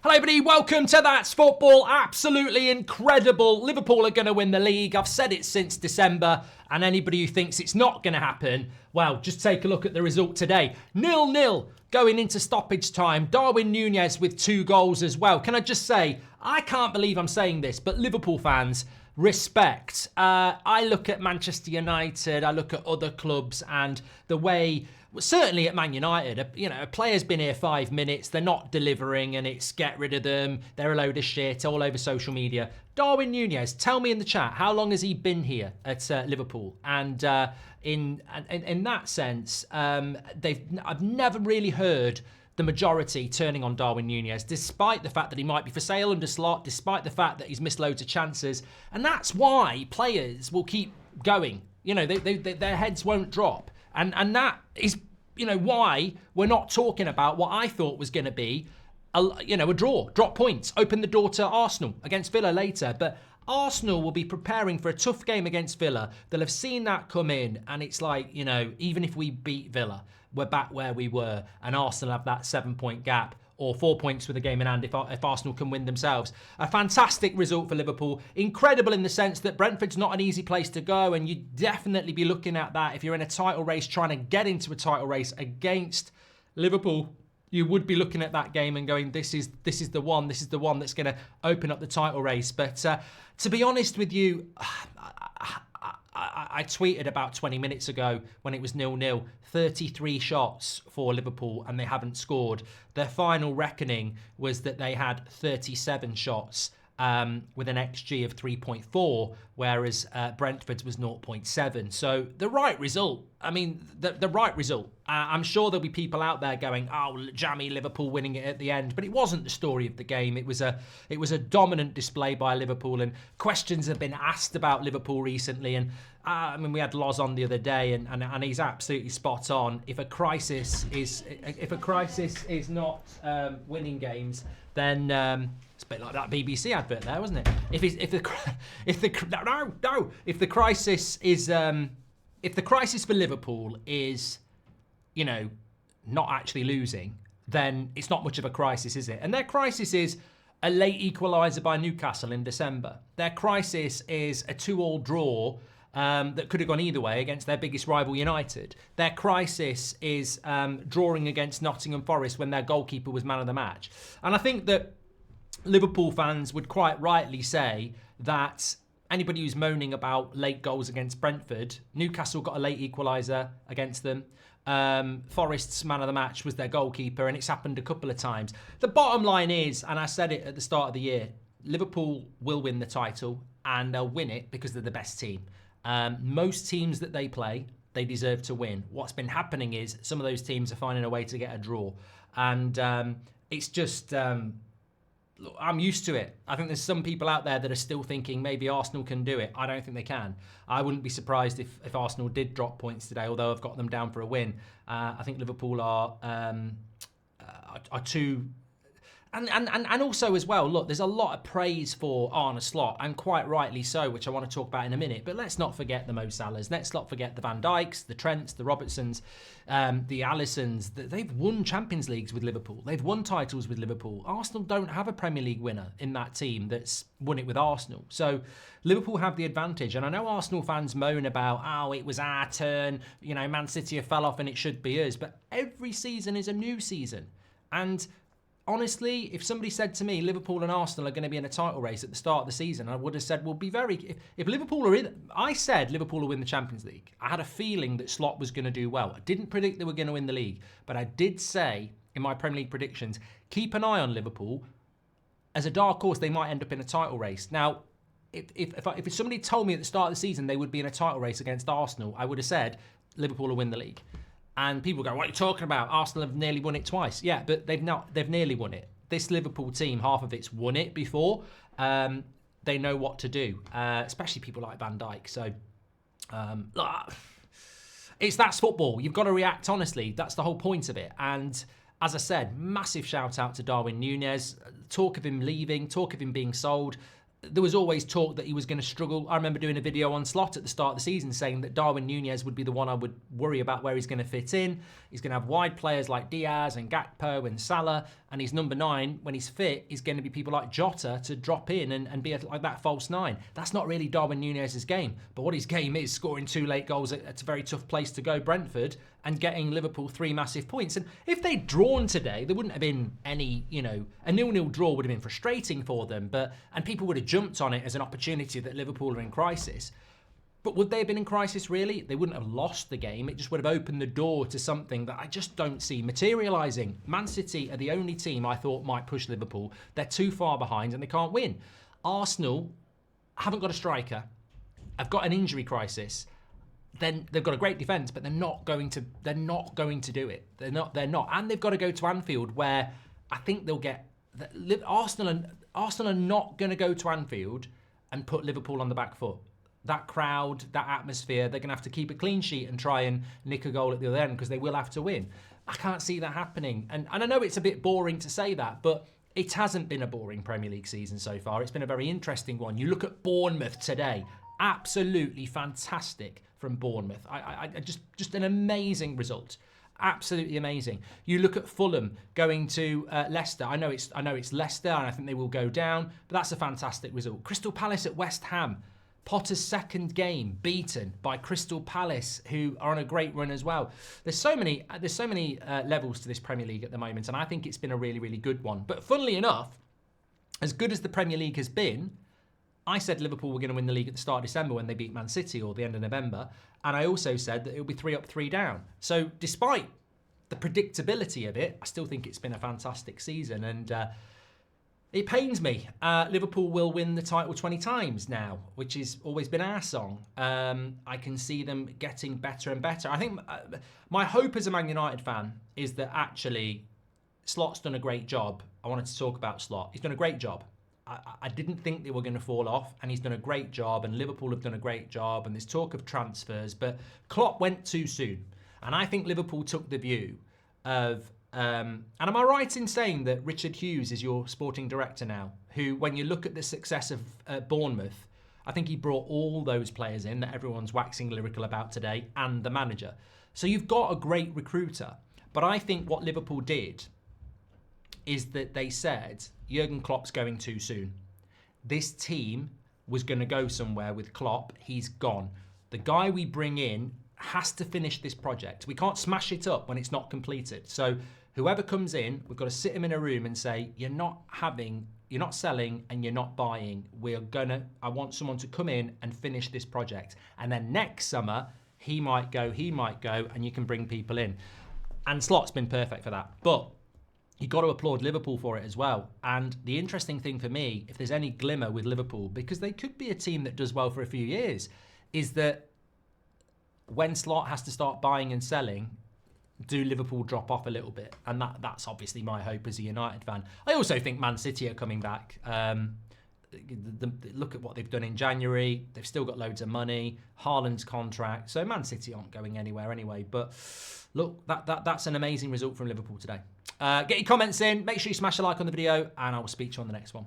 Hello everybody, welcome to That's Football. Absolutely incredible. Liverpool are going to win the league. I've said it since December, and anybody who thinks it's not going to happen, well, just take a look at the result today. 0-0 going into stoppage time. Darwin Nunez with 2 goals as well. Can I just say, I can't believe I'm saying this, but Liverpool fans, respect. I look at Manchester United, I look at other clubs, and the way... Certainly at Man United, a player's been here 5 minutes, they're not delivering, and it's get rid of them, they're a load of shit all over social media. Darwin Nunez, tell me in the chat, how long has he been here at Liverpool? And in that sense, I've never really heard the majority turning on Darwin Nunez, despite the fact that he might be for sale under slot, despite the fact that he's missed loads of chances. And that's why players will keep going. Their heads won't drop. And that is, why we're not talking about what I thought was going to be, a draw, drop points, open the door to Arsenal against Villa later. But Arsenal will be preparing for a tough game against Villa. They'll have seen that come in, and it's like, even if we beat Villa, we're back where we were, and Arsenal have that 7-point gap, or 4 points with a game in hand if Arsenal can win themselves. A fantastic result for Liverpool. Incredible in the sense that Brentford's not an easy place to go, and you'd definitely be looking at that if you're in a title race, trying to get into a title race against Liverpool. You would be looking at that game and going, this is the one that's going to open up the title race. But to be honest with you, I tweeted about 20 minutes ago when it was 0-0, 33 shots for Liverpool and they haven't scored. Their final reckoning was that they had 37 shots with an XG of 3.4, whereas Brentford's was 0.7. So the right result. I mean, the right result. I'm sure there'll be people out there going, "Oh, jammy Liverpool winning it at the end," but it wasn't the story of the game. It was a dominant display by Liverpool, and questions have been asked about Liverpool recently. And we had Loz on the other day, and he's absolutely spot on. If a crisis is not winning games, then it's a bit like that BBC advert there, wasn't it? If the crisis for Liverpool is, not actually losing, then it's not much of a crisis, is it? And their crisis is a late equaliser by Newcastle in December. Their crisis is a 2-2 draw that could have gone either way against their biggest rival United. Their crisis is drawing against Nottingham Forest when their goalkeeper was man of the match. And I think that Liverpool fans would quite rightly say that anybody who's moaning about late goals against Brentford, Newcastle got a late equaliser against them. Forest's man of the match was their goalkeeper, and it's happened a couple of times. The bottom line is, and I said it at the start of the year, Liverpool will win the title, and they'll win it because they're the best team. Most teams that they play, they deserve to win. What's been happening is some of those teams are finding a way to get a draw. And it's just... Look, I'm used to it. I think there's some people out there that are still thinking maybe Arsenal can do it. I don't think they can. I wouldn't be surprised if Arsenal did drop points today, although I've got them down for a win. I think Liverpool are too... And also as well, look, there's a lot of praise for Arne Slot, and quite rightly so, which I want to talk about in a minute. But let's not forget the Mo Salahs. Let's not forget the Van Dijks, the Trents, the Robertsons, the Allisons. They've won Champions Leagues with Liverpool. They've won titles with Liverpool. Arsenal don't have a Premier League winner in that team that's won it with Arsenal. So Liverpool have the advantage. And I know Arsenal fans moan about, it was our turn. Man City have fell off and it should be us. But every season is a new season. And... honestly, if somebody said to me Liverpool and Arsenal are going to be in a title race at the start of the season, I would have said, if Liverpool are in... I said Liverpool will win the Champions League. I had a feeling that Slot was going to do well. I didn't predict they were going to win the league, but I did say in my Premier League predictions, keep an eye on Liverpool. As a dark horse, they might end up in a title race. Now, if somebody told me at the start of the season they would be in a title race against Arsenal, I would have said Liverpool will win the league. And people go, what are you talking about? Arsenal have nearly won it twice. Yeah, but they've nearly won it. This Liverpool team, half of it's won it before. They know what to do, especially people like Van Dijk. So that's football. You've got to react honestly. That's the whole point of it. And as I said, massive shout out to Darwin Nunez. Talk of him leaving, talk of him being sold. There was always talk that he was going to struggle. I remember doing a video on Slot at the start of the season saying that Darwin Nunez would be the one I would worry about where he's going to fit in. He's going to have wide players like Diaz and Gakpo and Salah, and his number 9, when he's fit, is going to be people like Jota to drop in and be like that false 9. That's not really Darwin Nunez's game. But what his game is, scoring 2 late goals at a very tough place to go, Brentford, and getting Liverpool 3 massive points. And if they'd drawn today, there wouldn't have been any, a 0-0 draw would have been frustrating for them. And people would have jumped on it as an opportunity that Liverpool are in crisis. But would they have been in crisis, really? They wouldn't have lost the game. It just would have opened the door to something that I just don't see materialising. Man City are the only team I thought might push Liverpool. They're too far behind and they can't win. Arsenal haven't got a striker. Have got an injury crisis. Then they've got a great defence, but they're not going to do it. They're not. And they've got to go to Anfield, where I think they'll get Arsenal are not going to go to Anfield and put Liverpool on the back foot. That crowd, that atmosphere, they're going to have to keep a clean sheet and try and nick a goal at the other end because they will have to win. I can't see that happening. And I know it's a bit boring to say that, but it hasn't been a boring Premier League season so far. It's been a very interesting one. You look at Bournemouth today, absolutely fantastic from Bournemouth. I just an amazing result. Absolutely amazing. You look at Fulham going to Leicester. I know it's Leicester and I think they will go down, but that's a fantastic result. Crystal Palace at West Ham. Potter's second game beaten by Crystal Palace, who are on a great run as well. There's so many levels to this Premier League at the moment, and I think it's been a really, really good one. But funnily enough, as good as the Premier League has been, I said Liverpool were going to win the league at the start of December when they beat Man City, or the end of November, and I also said that it would be 3 up, 3 down. So despite the predictability of it, I still think it's been a fantastic season, and it pains me. Liverpool will win the title 20 times now, which has always been our song. I can see them getting better and better. I think my hope as a Man United fan is that actually Slot's done a great job. I wanted to talk about Slot. He's done a great job. I didn't think they were going to fall off, and he's done a great job, and Liverpool have done a great job, and there's talk of transfers, but Klopp went too soon. And I think Liverpool took the view of... and am I right in saying that Richard Hughes is your sporting director now, who, when you look at the success of Bournemouth, I think he brought all those players in that everyone's waxing lyrical about today, and the manager. So you've got a great recruiter. But I think what Liverpool did is that they said, Jurgen Klopp's going too soon. This team was going to go somewhere with Klopp. He's gone. The guy we bring in has to finish this project. We can't smash it up when it's not completed. So whoever comes in, we've got to sit him in a room and say, you're not selling and you're not buying. I want someone to come in and finish this project. And then next summer, he might go, and you can bring people in. And Slot's been perfect for that. But you got to applaud Liverpool for it as well. And the interesting thing for me, if there's any glimmer with Liverpool, because they could be a team that does well for a few years, is that when Slot has to start buying and selling, do Liverpool drop off a little bit? And that's obviously my hope as a United fan. I also think Man City are coming back. Look at what they've done in January. They've still got loads of money. Haaland's contract. So Man City aren't going anywhere anyway. But look, that's an amazing result from Liverpool today. Get your comments in. Make sure you smash a like on the video, and I will speak to you on the next one.